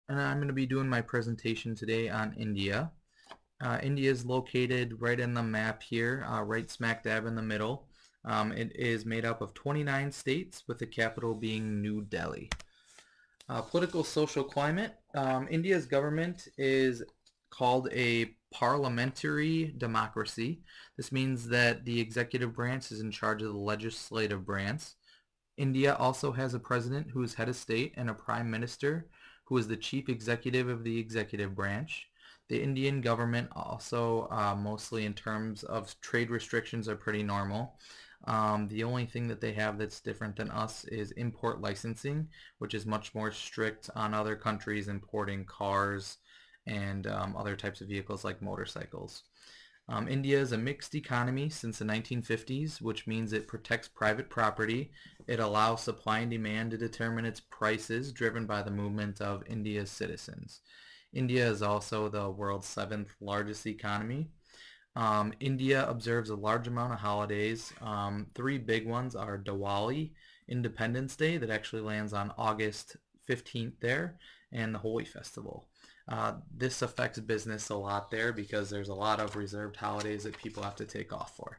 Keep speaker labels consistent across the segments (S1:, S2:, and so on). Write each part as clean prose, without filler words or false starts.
S1: and I'm going to be doing my presentation today on India. India is located right in the map here, right smack dab in the middle. It is made up of 29 states with the capital being New Delhi. Political social climate. India's government is called a parliamentary democracy. This means that the executive branch is in charge of the legislative branch. India also has a president who is head of state and a prime minister who is the chief executive of the executive branch. The Indian government also, mostly in terms of trade restrictions, are pretty normal. The only thing that they have that's different than us is import licensing, which is much more strict on other countries importing cars and other types of vehicles like motorcycles. India is a mixed economy since the 1950s, which means it protects private property. It allows supply and demand to determine its prices, driven by the movement of India's citizens. India is also the world's seventh largest economy. India observes a large amount of holidays. Three big ones are Diwali, Independence Day, that actually lands on August 15th there, and the Holi Festival. This affects business a lot there because there's a lot of reserved holidays that people have to take off for.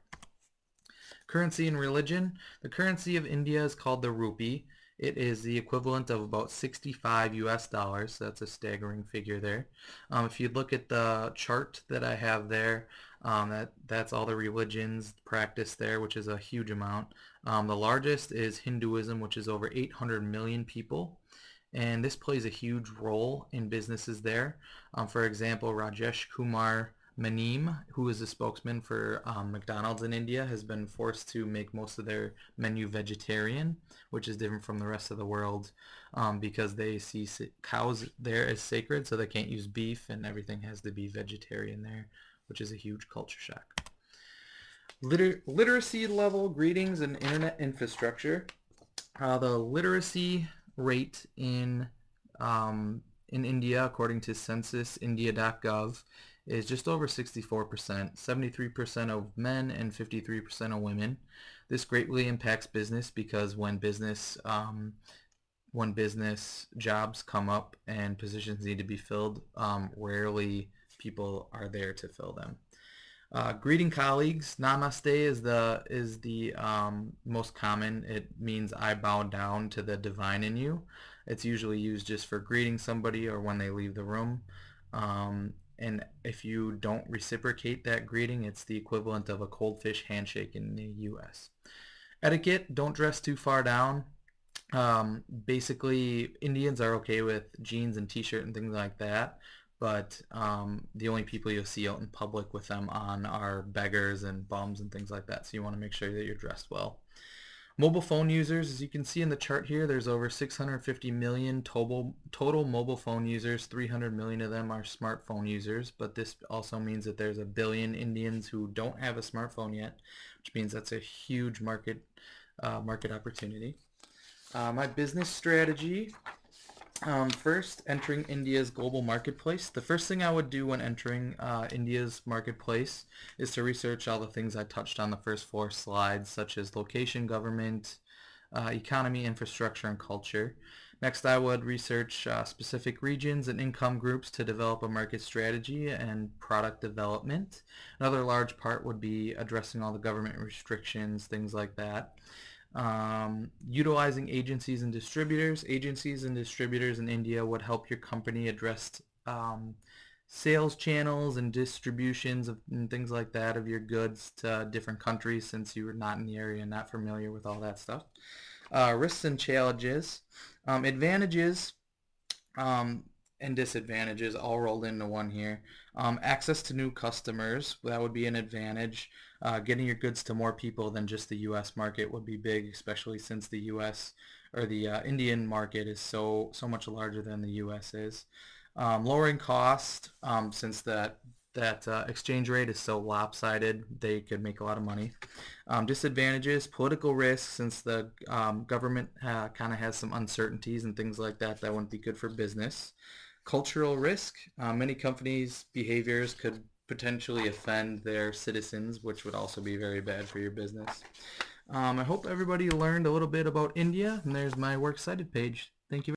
S1: Currency and religion. The currency of India is called the rupee. It is the equivalent of about 65 US dollars. So that's a staggering figure there. If you look at the chart that I have there, that's all the religions practiced there, which is a huge amount. The largest is Hinduism, which is over 800 million people. And this plays a huge role in businesses there. For example, Rajesh Kumar Maneem, who is a spokesman for McDonald's in India, has been forced to make most of their menu vegetarian, which is different from the rest of the world because they see cows there as sacred, so they can't use beef, and everything has to be vegetarian there, which is a huge culture shock. Literacy level, greetings, and internet infrastructure. The literacy rate in India, according to censusindia.gov, is just over 64%, 73% of men and 53% of women. This greatly impacts business because when business jobs come up and positions need to be filled, rarely people are there to fill them. Greeting colleagues. Namaste is the most common. It means I bow down to the divine in you. It's usually used just for greeting somebody or when they leave the room. And if you don't reciprocate that greeting, it's the equivalent of a cold fish handshake in the US. Etiquette. Don't dress too far down. Basically, Indians are okay with jeans and t-shirt and things like that. But the only people you'll see out in public with them on are beggars and bums and things like that. So you want to make sure that you're dressed well. Mobile phone users, as you can see in the chart here, there's over 650 million total mobile phone users. 300 million of them are smartphone users, but this also means that there's 1 billion Indians who don't have a smartphone yet, which means that's a huge market opportunity. My business strategy. First, entering India's global marketplace. The first thing I would do when entering India's marketplace is to research all the things I touched on the first 4 slides, such as location, government, economy, infrastructure, and culture. Next, I would research specific regions and income groups to develop a market strategy and product development. Another large part would be addressing all the government restrictions, things like that. Utilizing agencies and distributors. Agencies and distributors in India would help your company address sales channels and distributions and things like that of your goods to different countries, since you were not in the area and not familiar with all that stuff. Risks and challenges. Advantages and disadvantages all rolled into one here. Access to new customers, that would be an advantage. Getting your goods to more people than just the U.S. market would be big, especially since the U.S. or the Indian market is so much larger than the U.S. is. Lowering cost, since that exchange rate is so lopsided, they could make a lot of money. Disadvantages, political risk, since the government kind of has some uncertainties and things like that wouldn't be good for business. Cultural risk, many companies' behaviors could potentially offend their citizens, which would also be very bad for your business. I hope everybody learned a little bit about India, and there's my Works Cited page. Thank you.